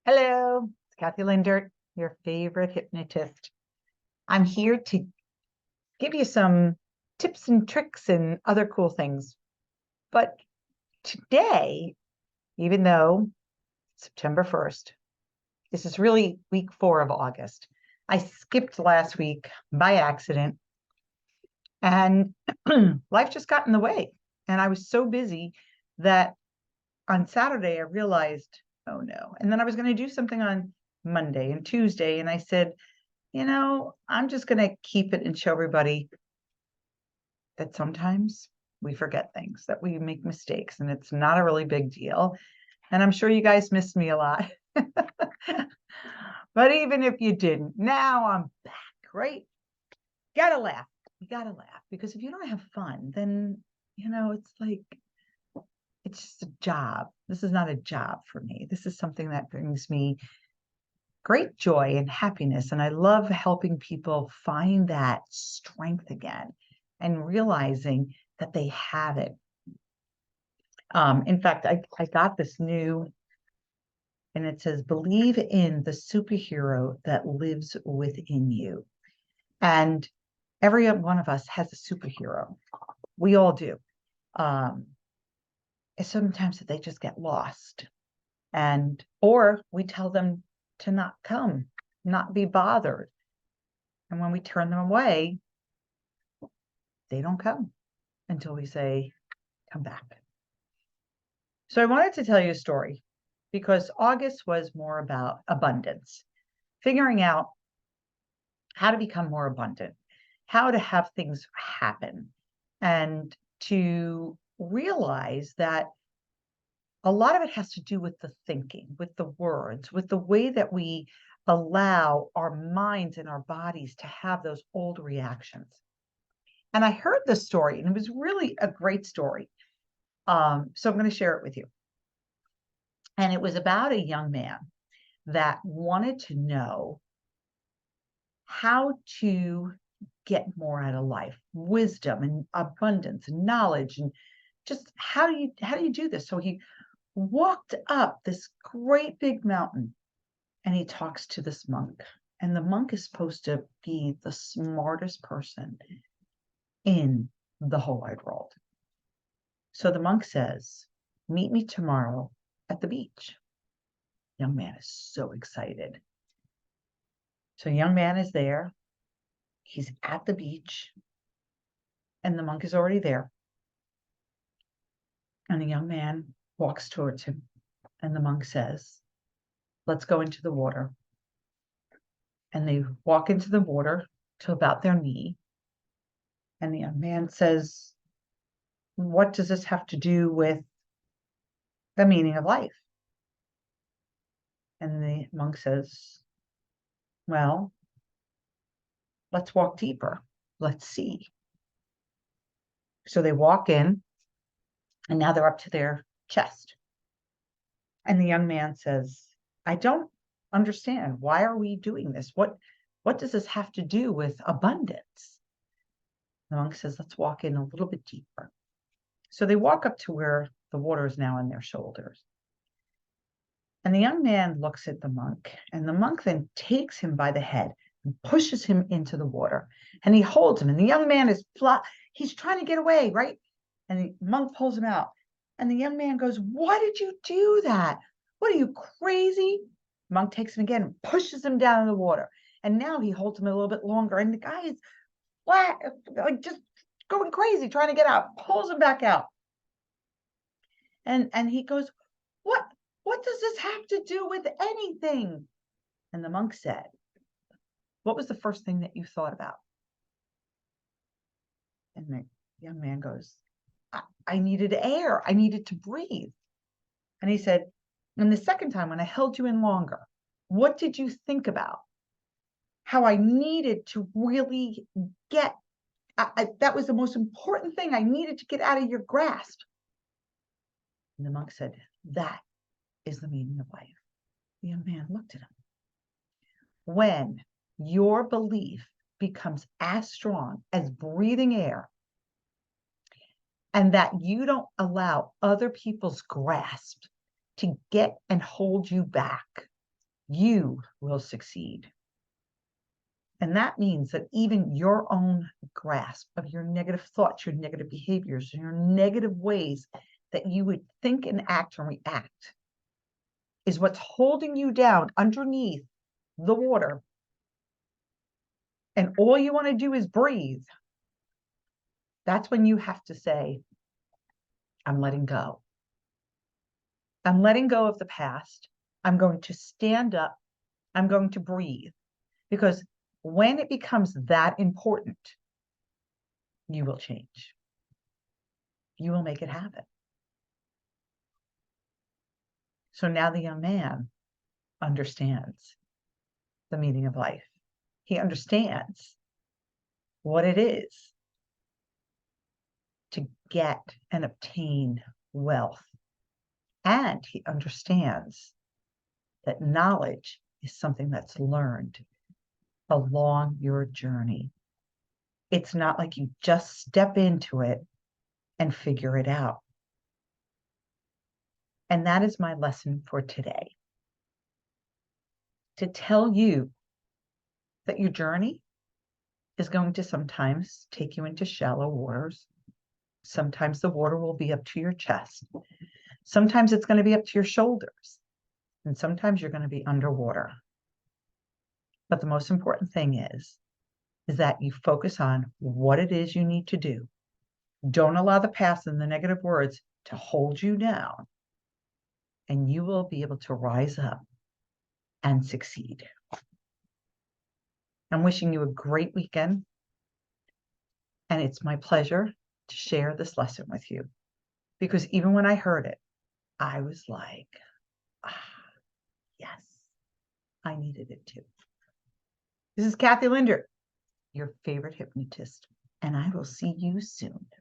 Hello, it's Kathy Lindert, your favorite hypnotist. I'm here to give you some tips and tricks and other cool things. But today, even though September 1st, this is really week 4 of August. I skipped last week by accident and life just got in the way. And I was so busy that on Saturday I realized, oh no. And then I was going to do something on Monday and Tuesday. And I said, I'm just going to keep it and show everybody that sometimes we forget things, that we make mistakes, and it's not a really big deal. And I'm sure you guys missed me a lot. But even if you didn't, now I'm back, right? Gotta laugh. You gotta laugh, because if you don't have fun, then, it's like, it's just a job. This is not a job for me. This is something that brings me great joy and happiness. And I love helping people find that strength again and realizing that they have it. In fact, I got this new, and it says, believe in the superhero that lives within you. And every one of us has a superhero. We all do. Sometimes they just get lost, or we tell them to not come, not be bothered. And when we turn them away, they don't come until we say, come back. So I wanted to tell you a story because August was more about abundance, figuring out how to become more abundant, how to have things happen, and to realize that a lot of it has to do with the thinking, with the words, with the way that we allow our minds and our bodies to have those old reactions. And I heard this story, and it was really a great story. So I'm going to share it with you. And it was about a young man that wanted to know how to get more out of life, wisdom and abundance and knowledge, and just how do you do this? So he walked up this great big mountain, and he talks to this monk. And the monk is supposed to be the smartest person in the whole wide world. So the monk says, meet me tomorrow at the beach. Young man is so excited. So young man is there. He's at the beach, and the monk is already there. And the young man walks towards him, and the monk says, let's go into the water. And they walk into the water to about their knee. And the young man says, what does this have to do with the meaning of life? And the monk says, well, let's walk deeper. Let's see. So they walk in, and now they're up to their chest. And the young man says, I don't understand. Why are we doing this? What does this have to do with abundance? The monk says, let's walk in a little bit deeper. So they walk up to where the water is now on their shoulders. And the young man looks at the monk, and the monk then takes him by the head and pushes him into the water. And he holds him, and the young man is he's trying to get away, right? And the monk pulls him out. And the young man goes, why did you do that? What are you, crazy? Monk takes him again and pushes him down in the water. And now he holds him a little bit longer. And the guy is flat, like just going crazy, trying to get out, pulls him back out. And he goes, what does this have to do with anything? And the monk said, what was the first thing that you thought about? And the young man goes, I needed air. I needed to breathe. And he said, and the second time when I held you in longer, what did you think about? How I needed to really get, that was the most important thing I needed to get out of your grasp. And the monk said, that is the meaning of life. The young man looked at him. When your belief becomes as strong as breathing air, and that you don't allow other people's grasp to get and hold you back, you will succeed. And that means that even your own grasp of your negative thoughts, your negative behaviors, your negative ways that you would think and act and react is what's holding you down underneath the water. And all you want to do is breathe. That's when you have to say, I'm letting go. I'm letting go of the past. I'm going to stand up. I'm going to breathe. Because when it becomes that important, you will change. You will make it happen. So now the young man understands the meaning of life. He understands what it is to get and obtain wealth. And he understands that knowledge is something that's learned along your journey. It's not like you just step into it and figure it out. And that is my lesson for today. To tell you that your journey is going to sometimes take you into shallow waters. Sometimes the water will be up to your chest. Sometimes it's going to be up to your shoulders. And sometimes you're going to be underwater. But the most important thing is that you focus on what it is you need to do. Don't allow the past and the negative words to hold you down. And you will be able to rise up and succeed. I'm wishing you a great weekend. And it's my pleasure to share this lesson with you. Because even when I heard it, I was like, yes, I needed it too. This is Kathy Lindert, your favorite hypnotist, and I will see you soon.